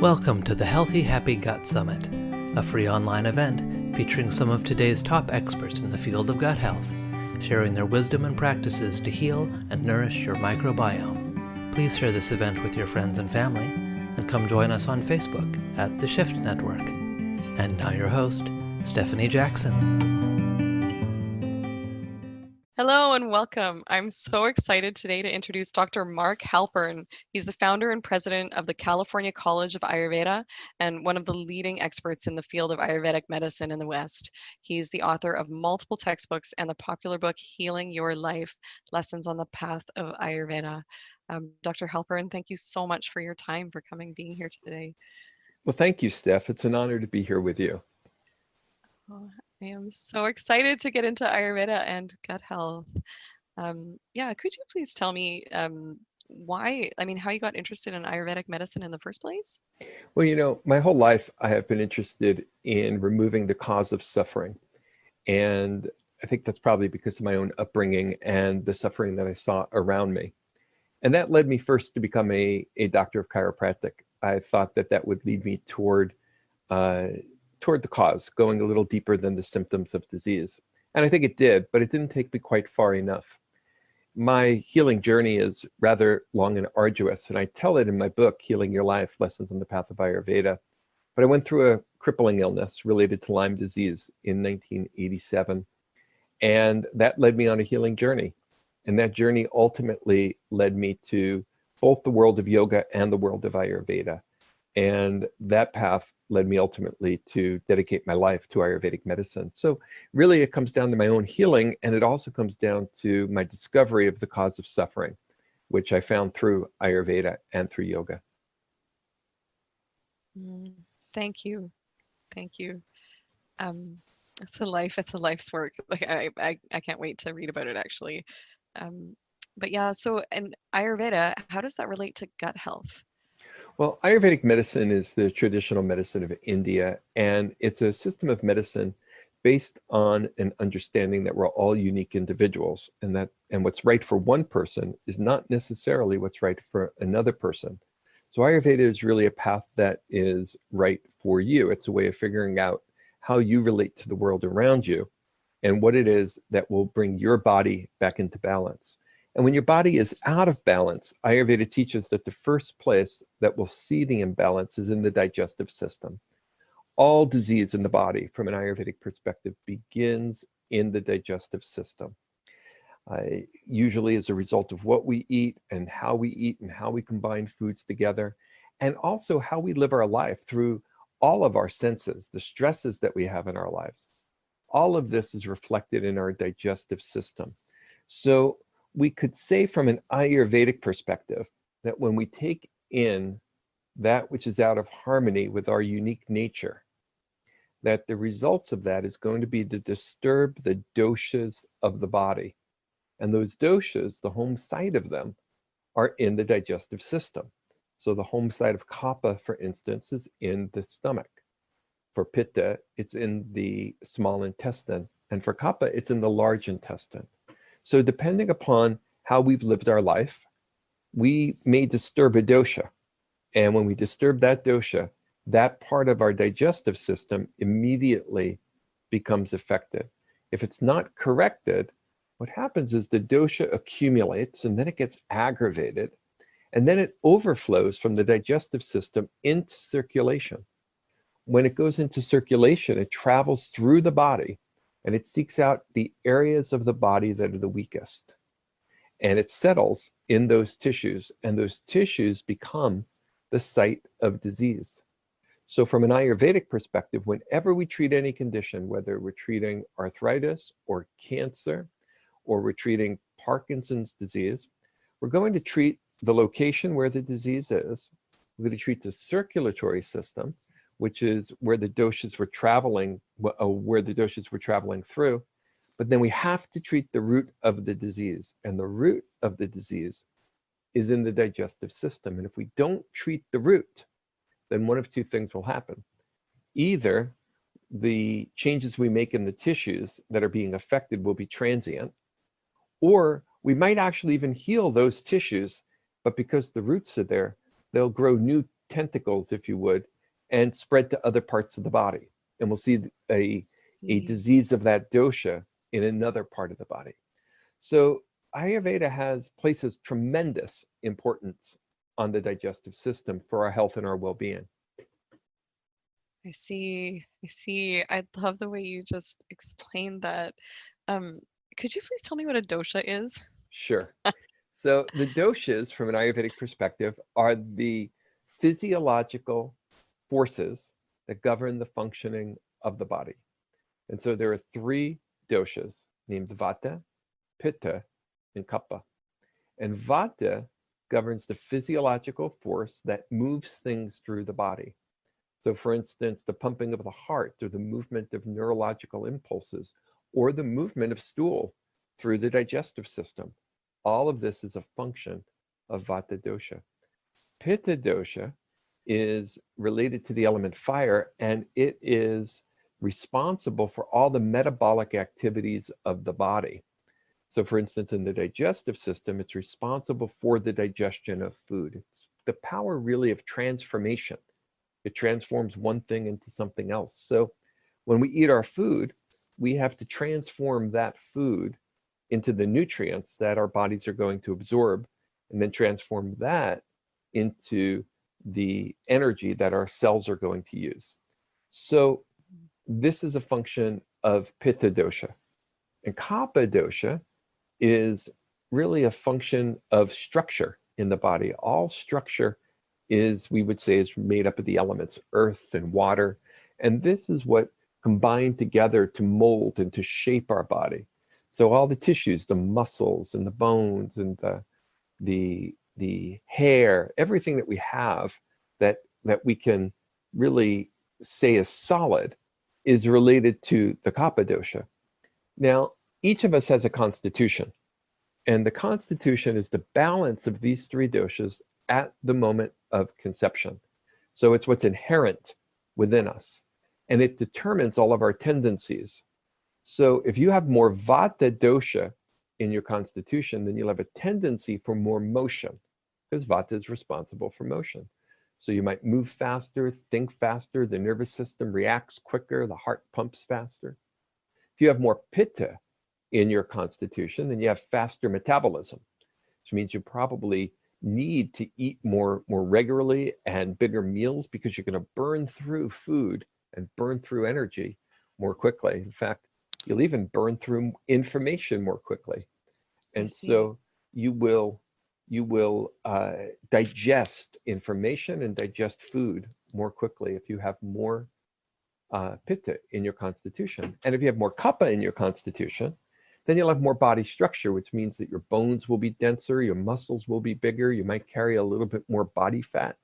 Welcome to the Healthy Happy Gut Summit, a free online event featuring some of today's top experts in the field of gut health, sharing their wisdom and practices to heal and nourish your microbiome. Please share this event with your friends and family, and come join us on Facebook at The Shift Network. And now your host, Stephanie Jackson. Hello and welcome. I'm so excited today to introduce Dr. Marc Halpern. He's the founder and president of the California College of Ayurveda and one of the leading experts in the field of Ayurvedic medicine in the West. He's the author of multiple textbooks and the popular book, Healing Your Life, Lessons on the Path of Ayurveda. Dr. Halpern, thank you so much for your time, for being here today. Well, thank you, Steph. It's an honor to be here with you. Oh, I am so excited to get into Ayurveda and gut health. Could you please tell me how you got interested in Ayurvedic medicine in the first place? Well, my whole life I have been interested in removing the cause of suffering. And I think that's probably because of my own upbringing and the suffering that I saw around me. And that led me first to become a doctor of chiropractic. I thought that would lead me toward the cause, going a little deeper than the symptoms of disease. And I think it did, but it didn't take me quite far enough. My healing journey is rather long and arduous, and I tell it in my book, Healing Your Life, Lessons on the Path of Ayurveda. But I went through a crippling illness related to Lyme disease in 1987, and that led me on a healing journey. And that journey ultimately led me to both the world of yoga and the world of Ayurveda. And that path led me ultimately to dedicate my life to Ayurvedic medicine. So really it comes down to my own healing, and it also comes down to my discovery of the cause of suffering, which I found through Ayurveda and through yoga. Thank you. Thank you. It's a life's work. Like I can't wait to read about it actually. So in Ayurveda, how does that relate to gut health? Well, Ayurvedic medicine is the traditional medicine of India, and it's a system of medicine based on an understanding that we're all unique individuals, and what's right for one person is not necessarily what's right for another person. So Ayurveda is really a path that is right for you. It's a way of figuring out how you relate to the world around you and what it is that will bring your body back into balance. And when your body is out of balance, Ayurveda teaches that the first place that we'll see the imbalance is in the digestive system. All disease in the body, from an Ayurvedic perspective, begins in the digestive system. Usually as a result of what we eat and how we combine foods together, and also how we live our life through all of our senses, the stresses that we have in our lives. All of this is reflected in our digestive system. So we could say from an Ayurvedic perspective that when we take in that which is out of harmony with our unique nature, that the results of that is going to be to disturb the doshas of the body. And those doshas, the home site of them, are in the digestive system. So the home site of kapha, for instance, is in the stomach. For pitta, it's in the small intestine. And for kapha, it's in the large intestine. So depending upon how we've lived our life, we may disturb a dosha. And when we disturb that dosha, that part of our digestive system immediately becomes affected. If it's not corrected, what happens is the dosha accumulates and then it gets aggravated. And then it overflows from the digestive system into circulation. When it goes into circulation, it travels through the body and it seeks out the areas of the body that are the weakest. And it settles in those tissues, and those tissues become the site of disease. So from an Ayurvedic perspective, whenever we treat any condition, whether we're treating arthritis or cancer, or we're treating Parkinson's disease, we're going to treat the location where the disease is. We're going to treat the circulatory system, which is where the doshas were traveling, through. But then we have to treat the root of the disease. And the root of the disease is in the digestive system. And if we don't treat the root, then one of two things will happen. Either the changes we make in the tissues that are being affected will be transient, or we might actually even heal those tissues, but because the roots are there, they'll grow new tentacles, if you would, and spread to other parts of the body. And we'll see a disease of that dosha in another part of the body. So Ayurveda places tremendous importance on the digestive system for our health and our well-being. I see. I see. I love the way you just explained that. Could you please tell me what a dosha is? Sure. So the doshas, from an Ayurvedic perspective, are the physiological forces that govern the functioning of the body. And so there are 3 doshas named Vata, Pitta, and Kapha. And Vata governs the physiological force that moves things through the body. So for instance, the pumping of the heart, or the movement of neurological impulses, or the movement of stool through the digestive system. All of this is a function of Vata dosha. Pitta dosha is related to the element fire, and it is responsible for all the metabolic activities of the body. So for instance, in the digestive system, it's responsible for the digestion of food. It's the power really of transformation. It transforms one thing into something else. So when we eat our food, we have to transform that food into the nutrients that our bodies are going to absorb, and then transform that into the energy that our cells are going to use. So this is a function of Pitta dosha. And Kapha dosha is really a function of structure in the body. All structure is, we would say, is made up of the elements earth and water. And this is what combined together to mold and to shape our body. So all the tissues, the muscles and the bones and the hair, everything that we have that we can really say is solid is related to the Kapha dosha. Now, each of us has a constitution, and the constitution is the balance of these 3 doshas at the moment of conception. So it's what's inherent within us, and it determines all of our tendencies. So if you have more Vata dosha in your constitution, then you'll have a tendency for more motion, because Vata is responsible for motion. So you might move faster, think faster, the nervous system reacts quicker, the heart pumps faster. If you have more Pitta in your constitution, then you have faster metabolism, which means you probably need to eat more regularly and bigger meals, because you're going to burn through food and burn through energy more quickly. In fact, you'll even burn through information more quickly. And so you will digest information and digest food more quickly if you have more Pitta in your constitution. And if you have more Kapha in your constitution, then you'll have more body structure, which means that your bones will be denser, your muscles will be bigger, you might carry a little bit more body fat.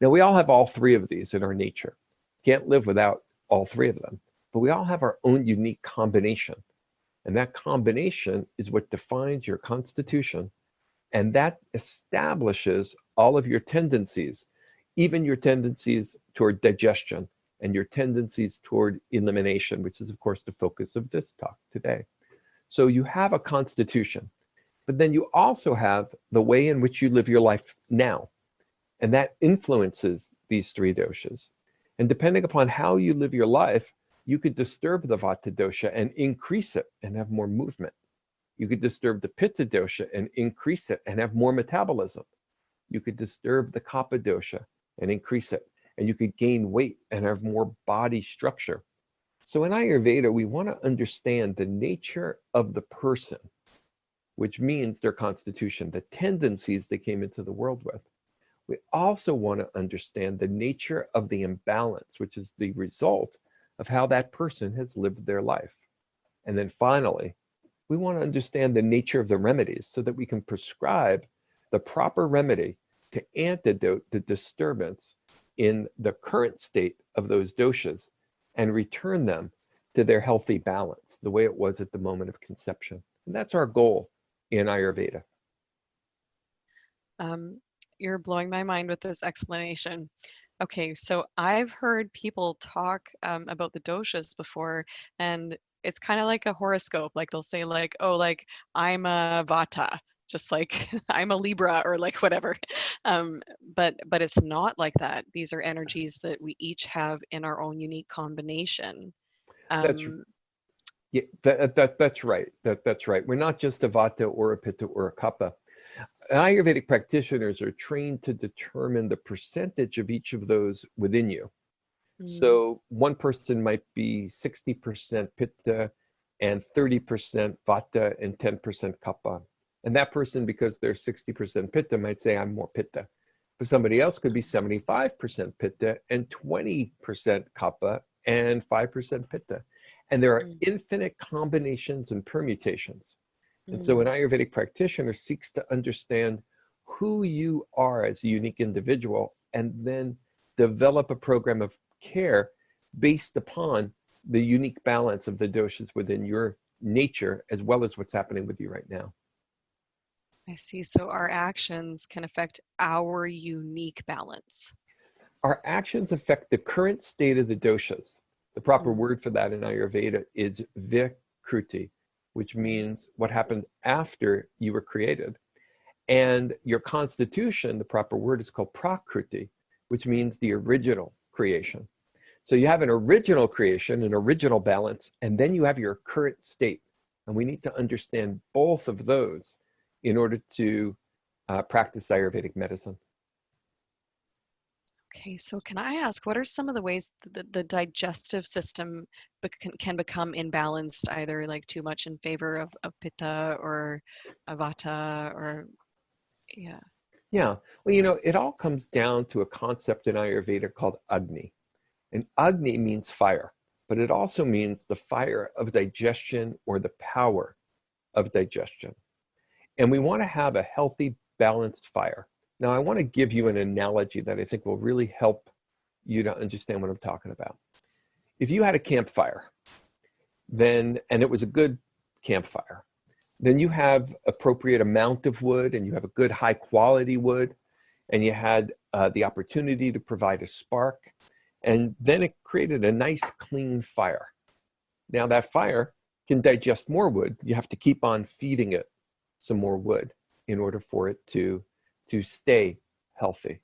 Now, we all have all 3 of these in our nature. Can't live without all 3 of them, but we all have our own unique combination. And that combination is what defines your constitution, and that establishes all of your tendencies, even your tendencies toward digestion and your tendencies toward elimination, which is, of course, the focus of this talk today. So you have a constitution, but then you also have the way in which you live your life now, and that influences these 3 doshas. And depending upon how you live your life, you could disturb the Vata dosha and increase it and have more movement. You could disturb the Pitta dosha and increase it and have more metabolism. You could disturb the Kapha dosha and increase it, and you could gain weight and have more body structure. So in Ayurveda, we want to understand the nature of the person, which means their constitution, the tendencies they came into the world with. We also want to understand the nature of the imbalance, which is the result of how that person has lived their life. And then finally, we want to understand the nature of the remedies so that we can prescribe the proper remedy to antidote the disturbance in the current state of those doshas and return them to their healthy balance, the way it was at the moment of conception. And that's our goal in Ayurveda. You're blowing my mind with this explanation. Okay, so I've heard people talk about the doshas before, and it's kind of like a horoscope. Like they'll say like, oh, like I'm a Vata, just like I'm a Libra or like whatever. but it's not like that. These are energies that we each have in our own unique combination. That's yeah, that's right. That's right. We're not just a Vata or a Pitta or a Kapha. Ayurvedic practitioners are trained to determine the percentage of each of those within you. So one person might be 60% Pitta and 30% Vata and 10% Kapha. And that person, because they're 60% Pitta, might say, I'm more Pitta. But somebody else could be 75% Pitta and 20% Kapha and 5% Pitta. And there are infinite combinations and permutations. And so an Ayurvedic practitioner seeks to understand who you are as a unique individual and then develop a program of care based upon the unique balance of the doshas within your nature, as well as what's happening with you right now. I see. So our actions can affect our unique balance. Our actions affect the current state of the doshas. The proper word for that in Ayurveda is vikruti, which means what happened after you were created. And your constitution, the proper word is called prakruti, which means the original creation. So you have an original creation, an original balance, and then you have your current state. And we need to understand both of those in order to practice Ayurvedic medicine. Okay, so can I ask, what are some of the ways that the digestive system can become imbalanced, either like too much in favor of Pitta or Vata or, yeah. Yeah, well, it all comes down to a concept in Ayurveda called Agni. And Agni means fire, but it also means the fire of digestion or the power of digestion. And we want to have a healthy, balanced fire. Now, I want to give you an analogy that I think will really help you to understand what I'm talking about. If you had a campfire, and it was a good campfire, then you have appropriate amount of wood and you have a good high quality wood, and you had the opportunity to provide a spark, and then it created a nice clean fire. Now that fire can digest more wood. You have to keep on feeding it some more wood in order for it to stay healthy.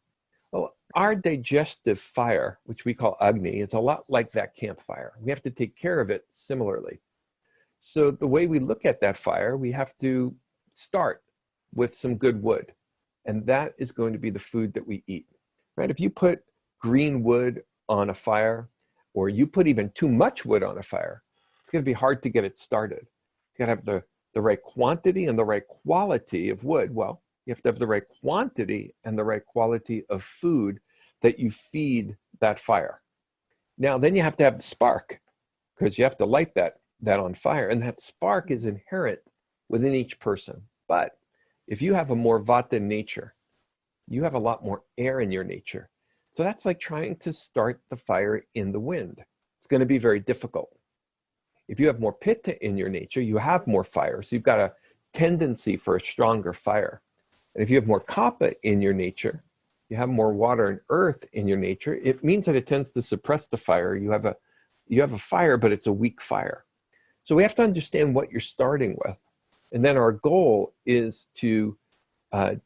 Well, our digestive fire, which we call Agni, is a lot like that campfire. We have to take care of it similarly. So the way we look at that fire, we have to start with some good wood. And that is going to be the food that we eat, right? If you put green wood on a fire, or you put even too much wood on a fire, it's going to be hard to get it started. You got to have the right quantity and the right quality of wood. Well, you have to have the right quantity and the right quality of food that you feed that fire. Now, then you have to have the spark, because you have to light that on fire. And that spark is inherent within each person. But if you have a more Vata nature, you have a lot more air in your nature. So that's like trying to start the fire in the wind. It's going to be very difficult. If you have more Pitta in your nature, you have more fire. So you've got a tendency for a stronger fire. And if you have more Kapha in your nature, you have more water and earth in your nature, it means that it tends to suppress the fire. You have a fire, but it's a weak fire. So we have to understand what you're starting with. And then our goal is to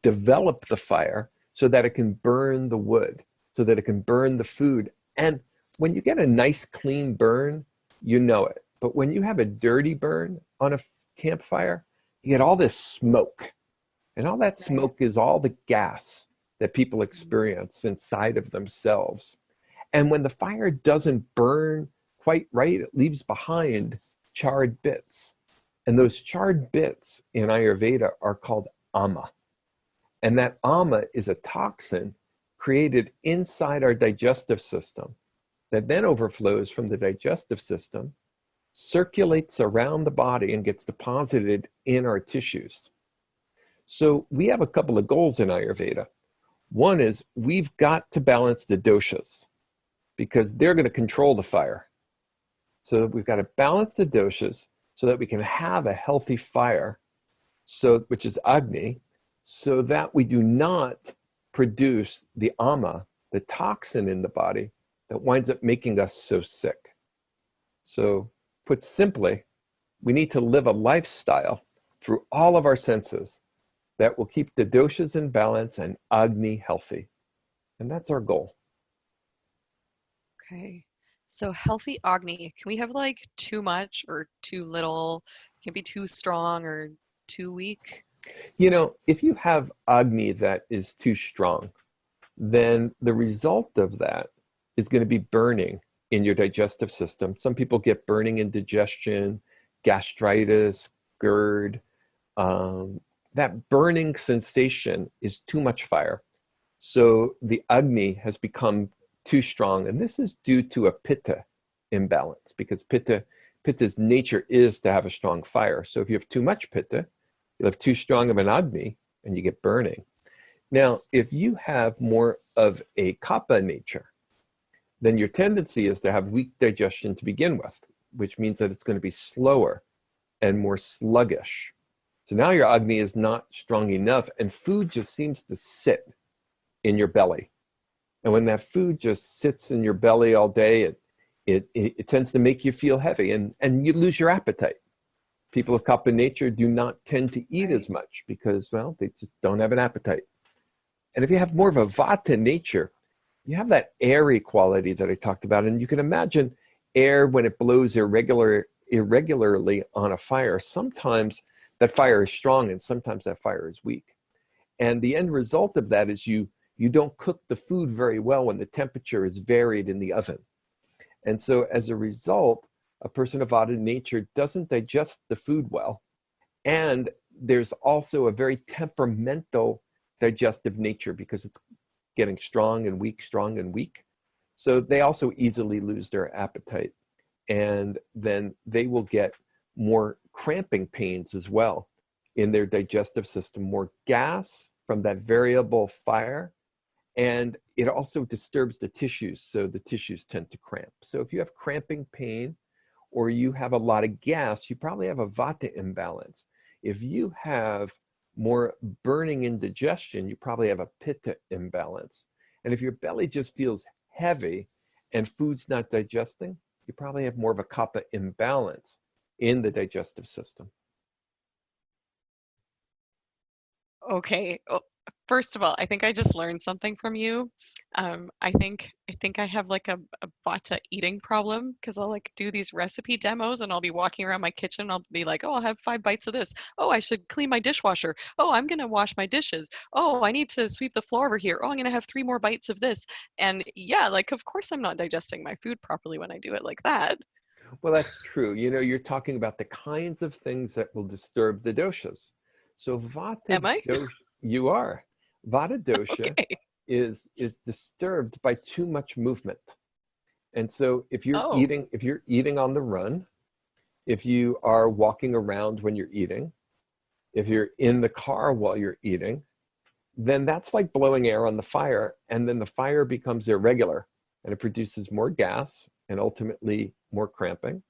develop the fire so that it can burn the wood, so that it can burn the food. And when you get a nice clean burn, you know it. But when you have a dirty burn on a campfire, you get all this smoke. And all that smoke is all the gas that people experience inside of themselves. And when the fire doesn't burn quite right, it leaves behind charred bits. And those charred bits in Ayurveda are called ama. And that ama is a toxin created inside our digestive system that then overflows from the digestive system, circulates around the body, and gets deposited in our tissues. So we have a couple of goals in Ayurveda. One is we've got to balance the doshas because they're going to control the fire. So we've got to balance the doshas so that we can have a healthy fire, which is Agni, so that we do not produce the ama, the toxin in the body that winds up making us so sick. So put simply, we need to live a lifestyle through all of our senses that will keep the doshas in balance and Agni healthy. And that's our goal. Okay. So healthy Agni, can we have like too much or too little? Can it be too strong or too weak? You know, if you have Agni that is too strong, then the result of that is going to be burning in your digestive system. Some people get burning indigestion, gastritis, GERD. That burning sensation is too much fire. So the Agni has become too strong. And this is due to a Pitta imbalance, because Pitta's nature is to have a strong fire. So if you have too much Pitta, you'll have too strong of an Agni and you get burning. Now, if you have more of a Kapha nature, then your tendency is to have weak digestion to begin with, which means that it's going to be slower and more sluggish. So now your Agni is not strong enough, and food just seems to sit in your belly. And when that food just sits in your belly all day, it tends to make you feel heavy, and you lose your appetite. People of Kapha nature do not tend to eat as much because, well, they just don't have an appetite. And if you have more of a Vata nature, you have that airy quality that I talked about. And you can imagine air when it blows irregularly on a fire. Sometimes that fire is strong and sometimes that fire is weak. And the end result of that is you don't cook the food very well when the temperature is varied in the oven. And so as a result, a person of Vata nature doesn't digest the food well. And there's also a very temperamental digestive nature because it's getting strong and weak, strong and weak. So they also easily lose their appetite. And then they will get more cramping pains as well in their digestive system, more gas from that variable fire. And it also disturbs the tissues. So the tissues tend to cramp. So if you have cramping pain or you have a lot of gas, you probably have a Vata imbalance. If you have more burning indigestion, you probably have a Pitta imbalance. And if your belly just feels heavy and food's not digesting, you probably have more of a Kapha imbalance in the digestive system. Okay. Oh, first of all, I think I just learned something from you. I think I have like a Vata eating problem because I'll like do these recipe demos and I'll be walking around my kitchen. I'll be like, oh, I'll have 5 bites of this. Oh, I should clean my dishwasher. Oh, I'm gonna wash my dishes. Oh, I need to sweep the floor over here. Oh, I'm gonna have 3 more bites of this. And yeah, like of course I'm not digesting my food properly when I do it like that. Well, that's true. You know, you're talking about the kinds of things that will disturb the doshas. So Am Vata I? dosha, you are. Vata dosha Okay. is disturbed by too much movement. And so if you're Oh, eating on the run, if you are walking around when you're eating, if you're in the car while you're eating, then that's like blowing air on the fire, and then the fire becomes irregular and it produces more gas and ultimately more cramping.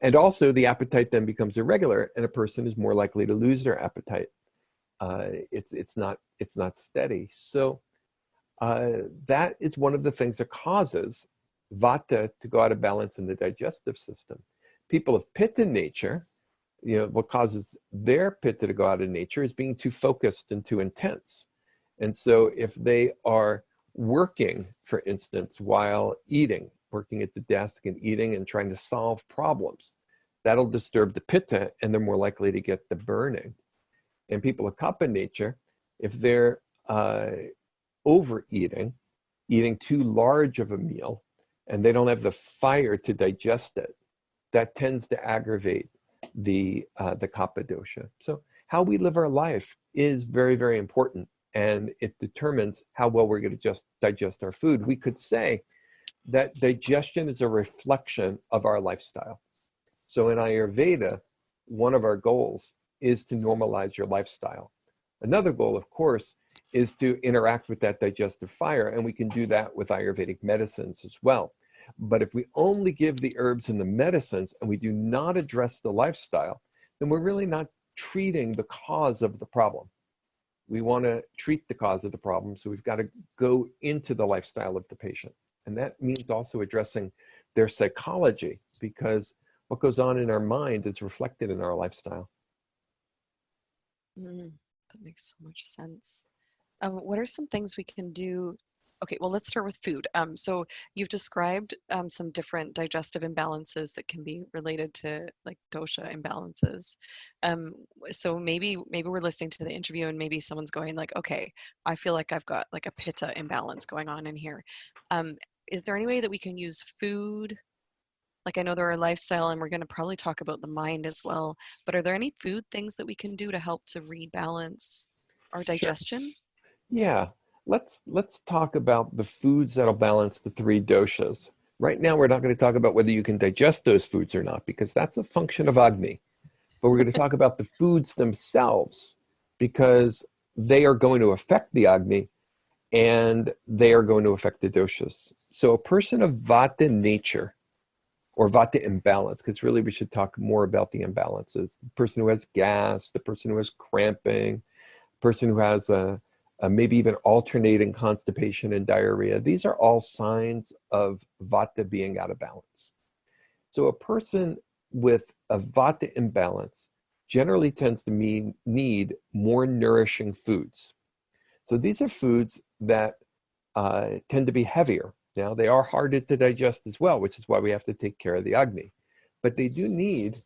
And also the appetite then becomes irregular and a person is more likely to lose their appetite. It's not steady. So that is one of the things that causes Vata to go out of balance in the digestive system. People of Pitta nature, you know, what causes their Pitta to go out of nature is being too focused and too intense. And so if they are working, for instance, while eating, working at the desk and eating and trying to solve problems, that'll disturb the Pitta and they're more likely to get the burning. And people of Kapha nature, if they're overeating, eating too large of a meal, and they don't have the fire to digest it, that tends to aggravate the Kapha dosha. So how we live our life is very, very important, and it determines how well we're going to just digest our food. We could say that digestion is a reflection of our lifestyle. So in Ayurveda, one of our goals is to normalize your lifestyle. Another goal, of course, is to interact with that digestive fire, and we can do that with Ayurvedic medicines as well. But if we only give the herbs and the medicines and we do not address the lifestyle, then we're really not treating the cause of the problem. We want to treat the cause of the problem, so we've got to go into the lifestyle of the patient. And that means also addressing their psychology, because what goes on in our mind is reflected in our lifestyle. that makes so much sense. What are some things we can do Okay, well, let's start with food. So you've described some different digestive imbalances that can be related to like dosha imbalances. So maybe we're listening to the interview and maybe someone's going like, okay, I feel like I've got like a pitta imbalance going on in here. Um, is there any way that we can use food? Like I know there are lifestyle and we're going to probably talk about the mind as well, but are there any food things that we can do to help to rebalance our Sure. digestion? Yeah, let's talk about the foods that'll balance the three doshas. Right now, we're not going to talk about whether you can digest those foods or not, because that's a function of Agni. But we're going to talk about the foods themselves, because they are going to affect the Agni and they are going to affect the doshas. So a person of Vata nature or Vata imbalance, because really we should talk more about the imbalances. The person who has gas, the person who has cramping, person who has a maybe even alternating constipation and diarrhea. These are all signs of Vata being out of balance. So a person with a Vata imbalance generally tends to need more nourishing foods. So these are foods that tend to be heavier. Now they are harder to digest as well, which is why we have to take care of the Agni. But they do need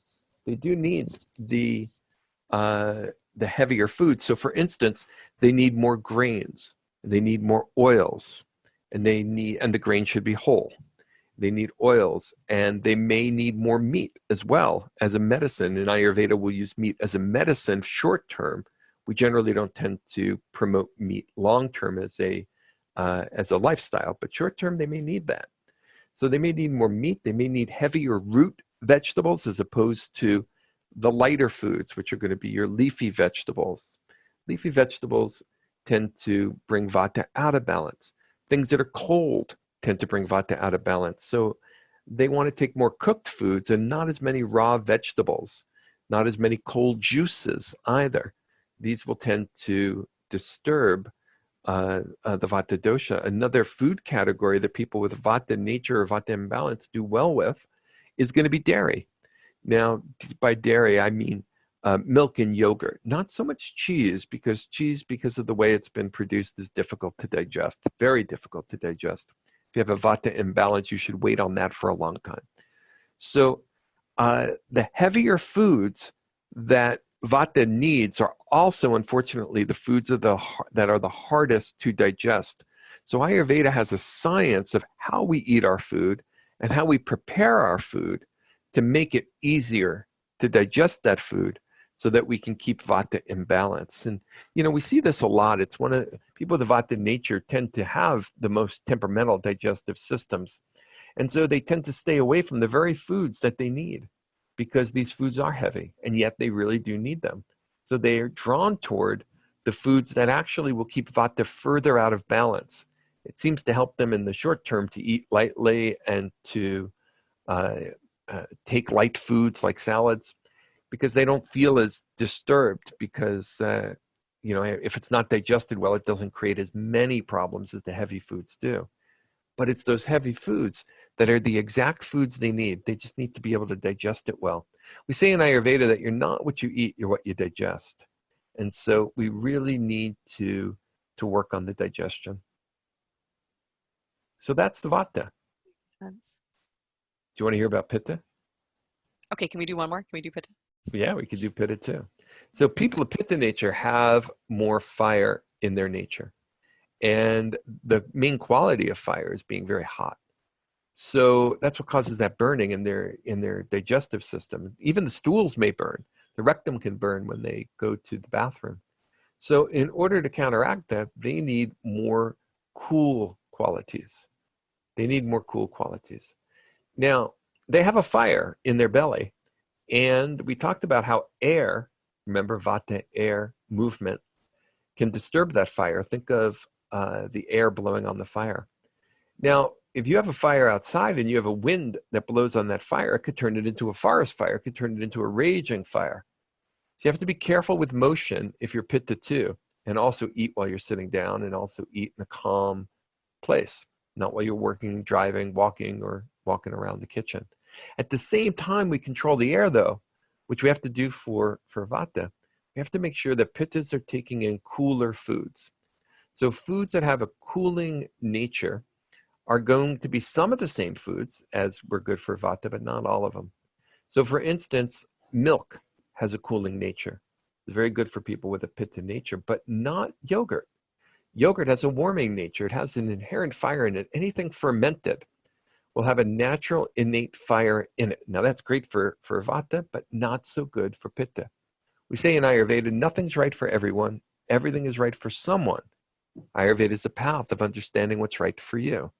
the heavier foods. So for instance, they need more grains, they need more oils, and the grain should be whole. They need oils, and they may need more meat as well as a medicine. In Ayurveda, we'll use meat as a medicine short term. We generally don't tend to promote meat long term as a lifestyle, but short term they may need that. So they may need more meat. They may need heavier root vegetables as opposed to the lighter foods, which are going to be your leafy vegetables. Leafy vegetables tend to bring Vata out of balance. Things that are cold tend to bring Vata out of balance. So they want to take more cooked foods and not as many raw vegetables, not as many cold juices either. These will tend to disturb the Vata dosha. Another food category that people with Vata nature or Vata imbalance do well with is going to be dairy. Now, by dairy, I mean milk and yogurt. Not so much cheese, because of the way it's been produced, is difficult to digest, very difficult to digest. If you have a Vata imbalance, you should wait on that for a long time. So the heavier foods that Vata needs are also, unfortunately, the foods that are the hardest to digest. So Ayurveda has a science of how we eat our food and how we prepare our food to make it easier to digest that food so that we can keep Vata in balance. And, we see this a lot. It's one of people with Vata nature tend to have the most temperamental digestive systems. And so they tend to stay away from the very foods that they need, because these foods are heavy and yet they really do need them. So they are drawn toward the foods that actually will keep Vata further out of balance. It seems to help them in the short term to eat lightly and to take light foods like salads, because they don't feel as disturbed, because if it's not digested well, it doesn't create as many problems as the heavy foods do. But it's those heavy foods that are the exact foods they need. They just need to be able to digest it well. We say in Ayurveda that you're not what you eat, you're what you digest. And so we really need to work on the digestion. So that's the Vata. Makes sense. Do you want to hear about Pitta? Okay, can we do one more? Can we do pitta? Yeah, we could do Pitta too. So people of Pitta nature have more fire in their nature. And the main quality of fire is being very hot. So that's what causes that burning in their digestive system. Even the stools may burn. The rectum can burn when they go to the bathroom. So in order to counteract that, they need more cool qualities. They need more cool qualities. Now, they have a fire in their belly. And we talked about how air, remember Vata, air, movement, can disturb that fire. Think of the air blowing on the fire. Now, if you have a fire outside and you have a wind that blows on that fire, it could turn it into a forest fire. It could turn it into a raging fire. So you have to be careful with motion if you're Pitta too, and also eat while you're sitting down, and also eat in a calm place, not while you're working, driving, walking, or walking around the kitchen. At the same time, we control the air though, which we have to do for Vata. We have to make sure that Pittas are taking in cooler foods. So foods that have a cooling nature are going to be some of the same foods as were good for Vata, but not all of them. So for instance, milk has a cooling nature. It's very good for people with a Pitta nature, but not yogurt. Yogurt has a warming nature. It has an inherent fire in it. Anything fermented will have a natural innate fire in it. Now that's great for Vata, but not so good for Pitta. We say in Ayurveda, nothing's right for everyone. Everything is right for someone. Ayurveda is a path of understanding what's right for you.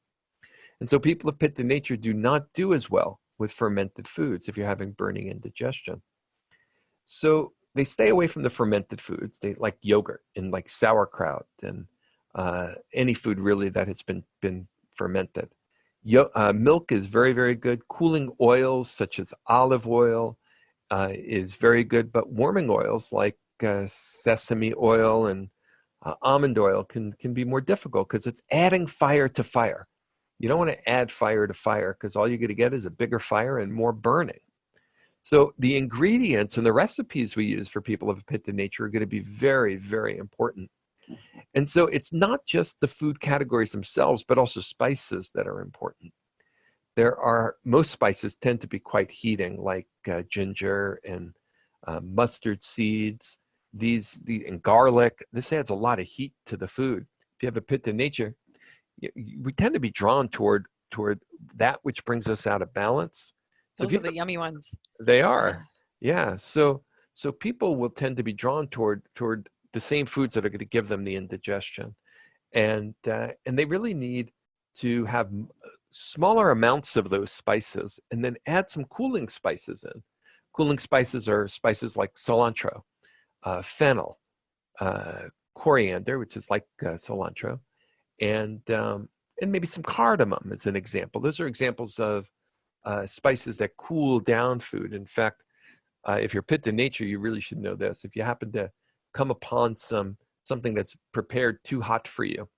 And so people of Pitta nature do not do as well with fermented foods if you're having burning indigestion. So they stay away from the fermented foods. They like yogurt and like sauerkraut and any food really that has been fermented. Milk is very, very good. Cooling oils such as olive oil is very good, but warming oils like sesame oil and almond oil can be more difficult because it's adding fire to fire. You don't want to add fire to fire because all you're going to get is a bigger fire and more burning. So the ingredients and the recipes we use for people of a Pitta nature are going to be very, very important. And so it's not just the food categories themselves, but also spices that are important. Most spices tend to be quite heating, like ginger and mustard seeds, and garlic. This adds a lot of heat to the food. If you have a Pitta nature, we tend to be drawn toward that which brings us out of balance. So Those are the yummy ones. They are, yeah. So people will tend to be drawn toward the same foods that are going to give them the indigestion, and they really need to have smaller amounts of those spices, and then add some cooling spices in. Cooling spices are spices like cilantro, fennel, coriander, which is like cilantro, and maybe some cardamom as an example. Those are examples of spices that cool down food. In fact, if you're Pitta nature, you really should know this. If you happen to come upon something that's prepared too hot for you,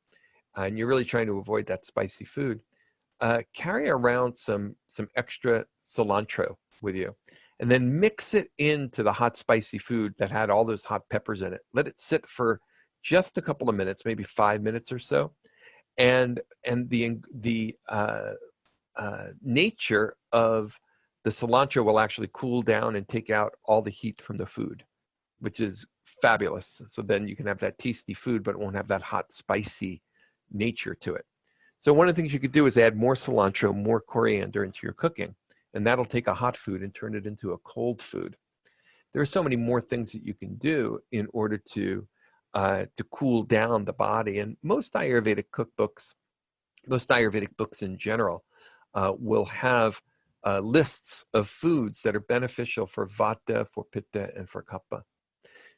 and you're really trying to avoid that spicy food, carry around some extra cilantro with you, and then mix it into the hot spicy food that had all those hot peppers in it. Let it sit for just a couple of minutes, maybe 5 minutes or so, and the nature of the cilantro will actually cool down and take out all the heat from the food, which is fabulous. So then you can have that tasty food, but it won't have that hot, spicy nature to it. So one of the things you could do is add more cilantro, more coriander into your cooking, and that'll take a hot food and turn it into a cold food. There are so many more things that you can do in order to cool down the body. And most Ayurvedic cookbooks, most Ayurvedic books in general, will have lists of foods that are beneficial for Vata, for Pitta, and for Kapha.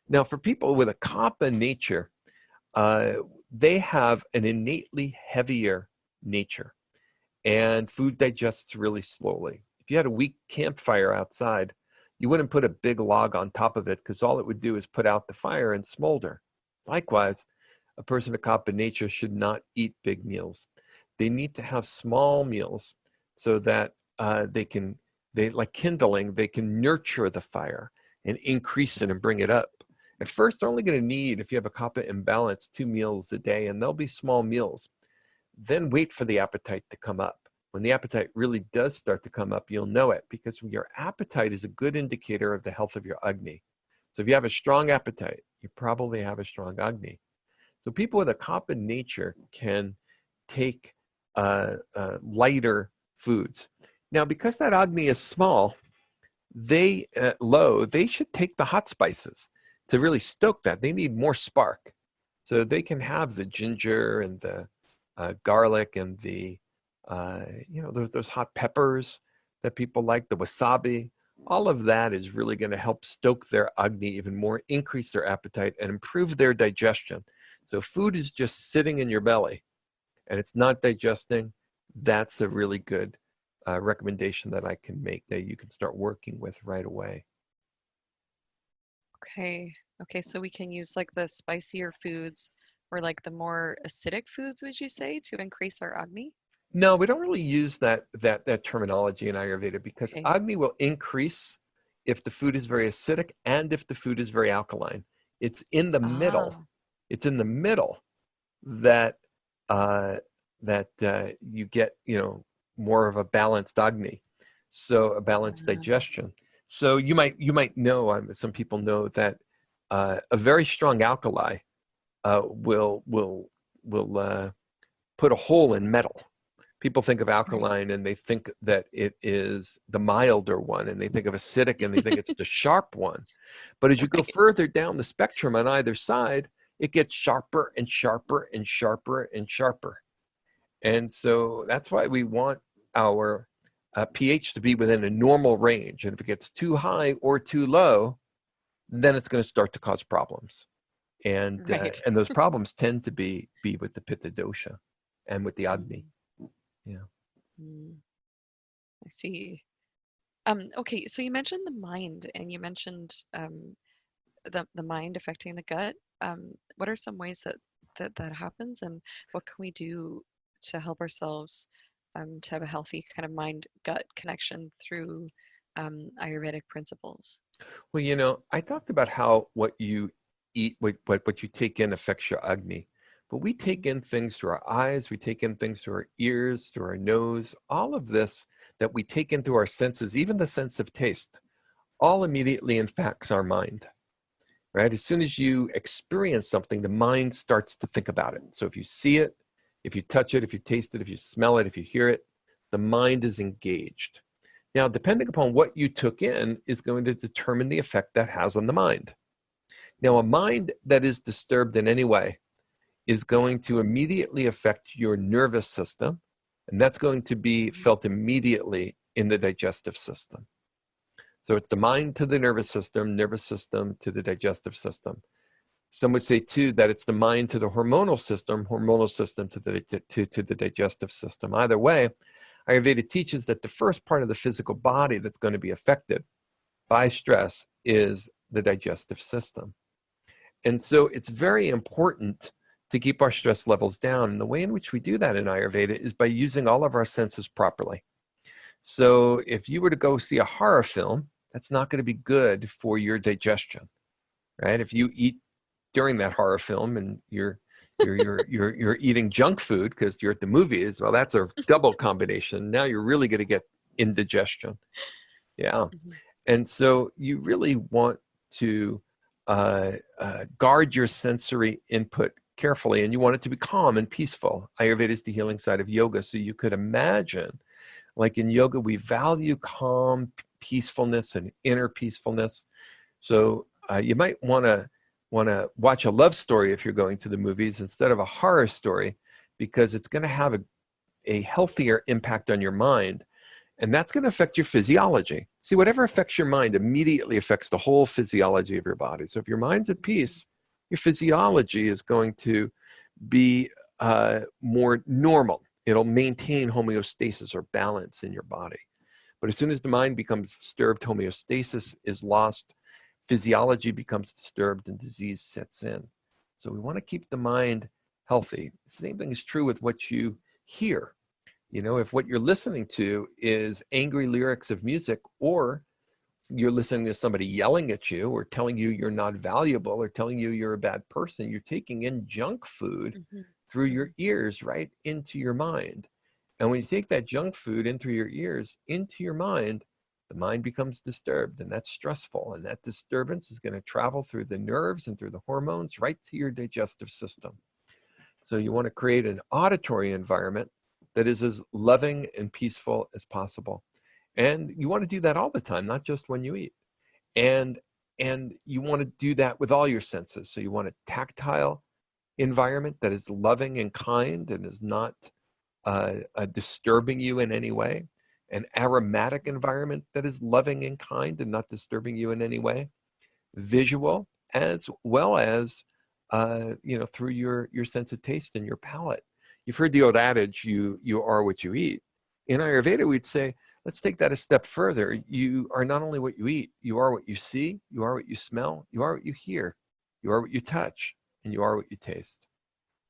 Now, for people with a Kapha nature, they have an innately heavier nature, and food digests really slowly. If you had a weak campfire outside, you wouldn't put a big log on top of it because all it would do is put out the fire and smolder. Likewise, a person of Kapha nature should not eat big meals. They need to have small meals so that they like kindling, they can nurture the fire and increase it and bring it up. At first, they're only going to need, if you have a Kapha imbalance, 2 meals a day, and they'll be small meals. Then wait for the appetite to come up. When the appetite really does start to come up, you'll know it, because your appetite is a good indicator of the health of your Agni. So if you have a strong appetite, you probably have a strong Agni. So people with a Kapha nature can take lighter foods. Now, because that Agni is small, low, they should take the hot spices to really stoke that. They need more spark. So they can have the ginger and the garlic and the, those hot peppers that people like, the wasabi. All of that is really going to help stoke their Agni even more, increase their appetite, and improve their digestion. So food is just sitting in your belly and it's not digesting. That's a really good recommendation that I can make that you can start working with right away. Okay, so we can use like the spicier foods or like the more acidic foods, would you say, to increase our Agni? No, we don't really use that terminology in Ayurveda, because Okay. Agni will increase if the food is very acidic and if the food is very alkaline. It's in the middle. Ah, It's in the middle that you get, more of a balanced Agni, so a balanced digestion. So you might know, some people know that a very strong alkali will put a hole in metal. People think of alkaline and they think that it is the milder one, and they think of acidic and they think it's the sharp one. But as you go further down the spectrum on either side, it gets sharper and sharper and sharper and sharper. And so that's why we want our pH to be within a normal range. And if it gets too high or too low, then it's going to start to cause problems. And those problems tend to be with the Pitta dosha and with the Agni. Yeah. I see. Okay, so you mentioned the mind, and you mentioned the mind affecting the gut. What are some ways that happens, and what can we do to help ourselves to have a healthy kind of mind-gut connection through Ayurvedic principles? Well, I talked about how what you eat, what you take in affects your Agni. But we take in things through our eyes, we take in things through our ears, through our nose, all of this that we take in through our senses, even the sense of taste, all immediately impacts our mind, right? As soon as you experience something, the mind starts to think about it. So if you see it, if you touch it, if you taste it, if you smell it, if you hear it, the mind is engaged. Now, depending upon what you took in is going to determine the effect that has on the mind. Now, a mind that is disturbed in any way is going to immediately affect your nervous system, and that's going to be felt immediately in the digestive system. So it's the mind to the nervous system to the digestive system. Some would say too that it's the mind to the hormonal system to the digestive system. Either way, Ayurveda teaches that the first part of the physical body that's going to be affected by stress is the digestive system. And so it's very important to keep our stress levels down. And the way in which we do that in Ayurveda is by using all of our senses properly. So if you were to go see a horror film, that's not going to be good for your digestion, right? If you eat during that horror film and you're eating junk food because you're at the movies, well, that's a double combination. Now you're really going to get indigestion. Yeah. And so you really want to guard your sensory input carefully, and you want it to be calm and peaceful. Ayurveda is the healing side of yoga. So you could imagine, like in yoga, we value calm, peacefulness, and inner peacefulness. So you might want to watch a love story if you're going to the movies instead of a horror story, because it's going to have a healthier impact on your mind. And that's going to affect your physiology. See, whatever affects your mind immediately affects the whole physiology of your body. So if your mind's at peace, your physiology is going to be more normal. It'll maintain homeostasis or balance in your body. But as soon as the mind becomes disturbed, homeostasis is lost, physiology becomes disturbed, and disease sets in. So we want to keep the mind healthy. The same thing is true with what you hear. If what you're listening to is angry lyrics of music, or you're listening to somebody yelling at you or telling you you're not valuable or telling you you're a bad person, you're taking in junk food through your ears right into your mind. And when you take that junk food in through your ears into your mind, the mind becomes disturbed, and that's stressful. And that disturbance is going to travel through the nerves and through the hormones right to your digestive system. So you want to create an auditory environment that is as loving and peaceful as possible. And you want to do that all the time, not just when you eat. And you want to do that with all your senses. So you want a tactile environment that is loving and kind and is not disturbing you in any way. An aromatic environment that is loving and kind and not disturbing you in any way. Visual, as well as through your sense of taste and your palate. You've heard the old adage, you are what you eat. In Ayurveda, we'd say, let's take that a step further. You are not only what you eat, you are what you see, you are what you smell, you are what you hear, you are what you touch, and you are what you taste.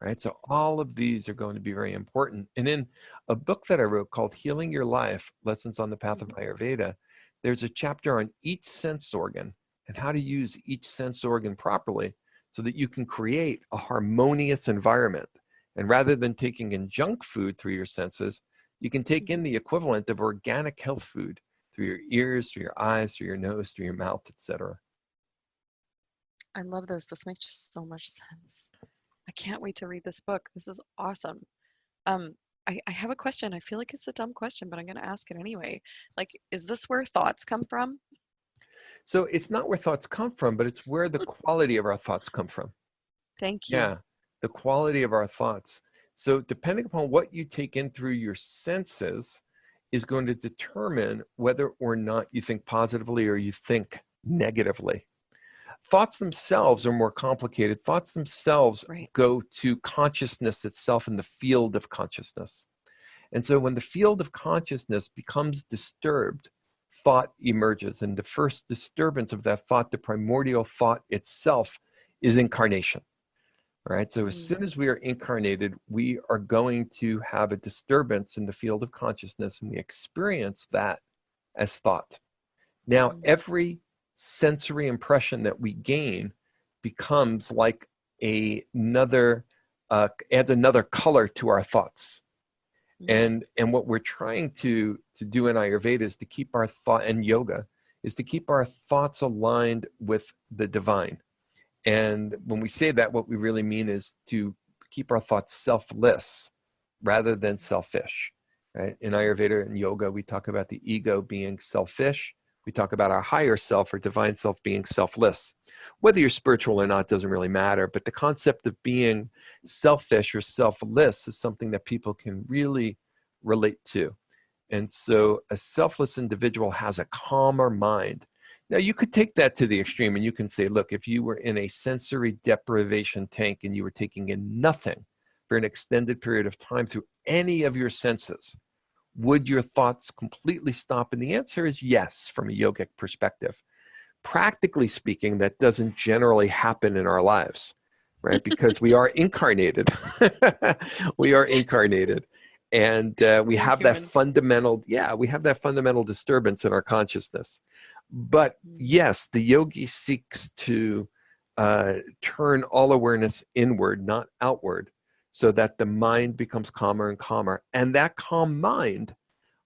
Right? So all of these are going to be very important. And in a book that I wrote called Healing Your Life, Lessons on the Path of Ayurveda, there's a chapter on each sense organ and how to use each sense organ properly so that you can create a harmonious environment And rather than taking in junk food through your senses, you can take in the equivalent of organic health food through your ears, through your eyes, through your nose, through your mouth, etc. I love this. This makes so much sense. I can't wait to read this book. This is awesome. Um, I have a question. I feel like it's a dumb question, but I'm going to ask it anyway. Like, is this where thoughts come from? So it's not where thoughts come from, but it's where the quality of our thoughts come from. Thank you. Yeah, the quality of our thoughts. So depending upon what you take in through your senses is going to determine whether or not you think positively or you think negatively. Thoughts themselves are more complicated. Thoughts themselves Right. go to consciousness itself in the field of consciousness. And so when the field of consciousness becomes disturbed, thought emerges. And the first disturbance of that thought, the primordial thought itself, is incarnation. Right? So as soon as we are incarnated, we are going to have a disturbance in the field of consciousness, and we experience that as thought. Now, every sensory impression that we gain becomes like adds another color to our thoughts. And what we're trying to do in Ayurveda is to keep our thought, and yoga is to keep our thoughts aligned with the divine. And when we say that, what we really mean is to keep our thoughts selfless rather than selfish. Right? In Ayurveda and yoga, we talk about the ego being selfish. We talk about our higher self or divine self being selfless. Whether you're spiritual or not doesn't really matter, but the concept of being selfish or selfless is something that people can really relate to. And so a selfless individual has a calmer mind. Now, you could take that to the extreme and you can say, look, if you were in a sensory deprivation tank and you were taking in nothing for an extended period of time through any of your senses, would your thoughts completely stop? And the answer is yes, from a yogic perspective. Practically speaking, that doesn't generally happen in our lives, right? Because we are incarnated. We are incarnated. And we have that fundamental, we have that fundamental disturbance in our consciousness. But yes, the yogi seeks to turn all awareness inward, not outward, so that the mind becomes calmer and calmer. And that calm mind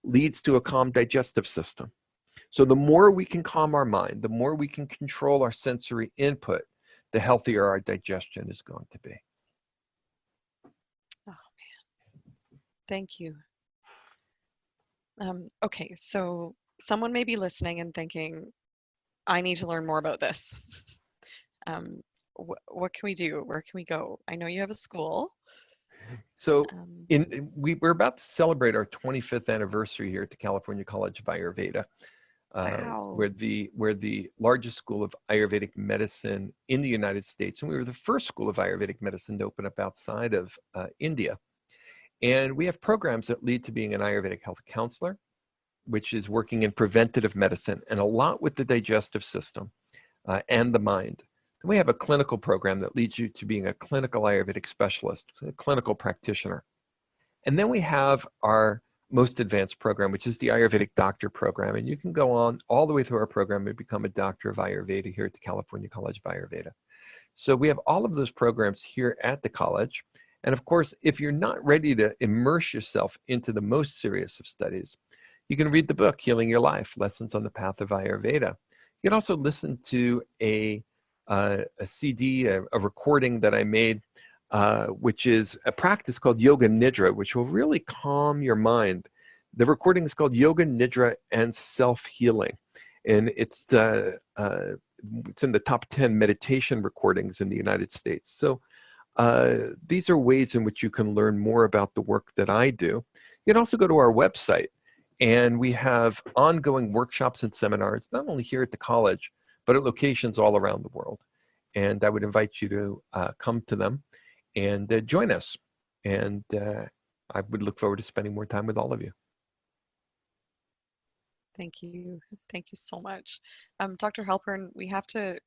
leads to a calm digestive system. So the more we can calm our mind, the more we can control our sensory input, the healthier our digestion is going to be. Oh, man. Thank you. Okay, so someone may be listening and thinking, I need to learn more about this. What can we do? Where can we go? I know you have a school. So we're about to celebrate our 25th anniversary here at the California College of Ayurveda. Wow. We're the largest school of Ayurvedic medicine in the United States, and we were the first school of Ayurvedic medicine to open up outside of India. And we have programs that lead to being an Ayurvedic health counselor, which is working in preventative medicine and a lot with the digestive system and the mind. And we have a clinical program that leads you to being a clinical Ayurvedic specialist, a clinical practitioner. And then we have our most advanced program, which is the Ayurvedic Doctor Program. And you can go on all the way through our program and become a doctor of Ayurveda here at the California College of Ayurveda. So we have all of those programs here at the college. And of course, if you're not ready to immerse yourself into the most serious of studies, you can read the book, Healing Your Life, Lessons on the Path of Ayurveda. You can also listen to a CD, a recording that I made, which is a practice called Yoga Nidra, which will really calm your mind. The recording is called Yoga Nidra and Self-Healing. And it's in the top 10 meditation recordings in the United States. So these are ways in which you can learn more about the work that I do. You can also go to our website, and we have ongoing workshops and seminars, not only here at the college, but at locations all around the world. And I would invite you to come to them and join us. And I would look forward to spending more time with all of you. Thank you. Thank you so much. Dr. Halpern, we have to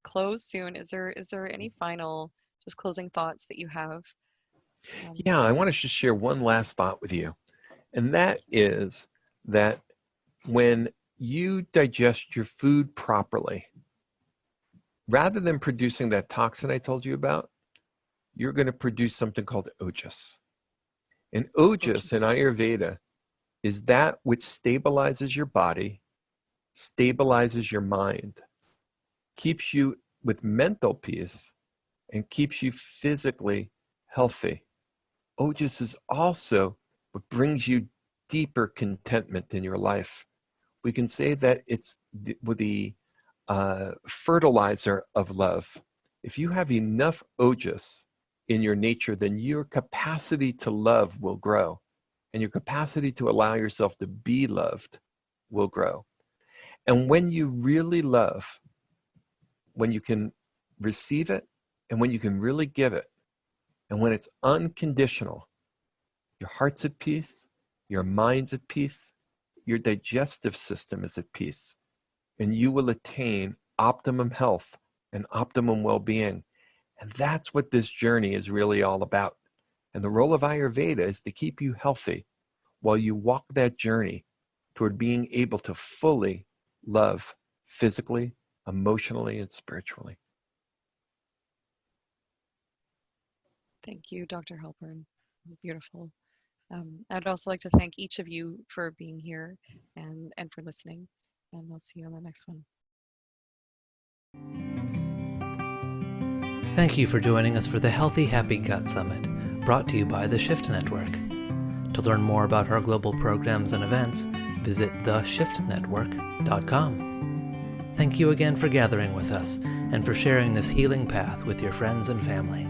close soon. Is there any final just closing thoughts that you have? Yeah, I want to just share one last thought with you. And that is that when you digest your food properly, rather than producing that toxin I told you about, you're going to produce something called Ojas. And Ojas in Ayurveda is that which stabilizes your body, stabilizes your mind, keeps you with mental peace, and keeps you physically healthy. Ojas is also what brings you deeper contentment in your life. We can say that it's the fertilizer of love. If you have enough Ojas in your nature, then your capacity to love will grow, and your capacity to allow yourself to be loved will grow. And when you really love, when you can receive it, and when you can really give it, and when it's unconditional, your heart's at peace, your mind's at peace, your digestive system is at peace, and you will attain optimum health and optimum well-being. And that's what this journey is really all about. And the role of Ayurveda is to keep you healthy while you walk that journey toward being able to fully love physically, emotionally, and spiritually. Thank you, Dr. Halpern. It's beautiful. I'd also like to thank each of you for being here and for listening. And I'll see you on the next one. Thank you for joining us for the Healthy Happy Gut Summit, brought to you by the Shift Network. To learn more about our global programs and events, visit theshiftnetwork.com. Thank you again for gathering with us and for sharing this healing path with your friends and family.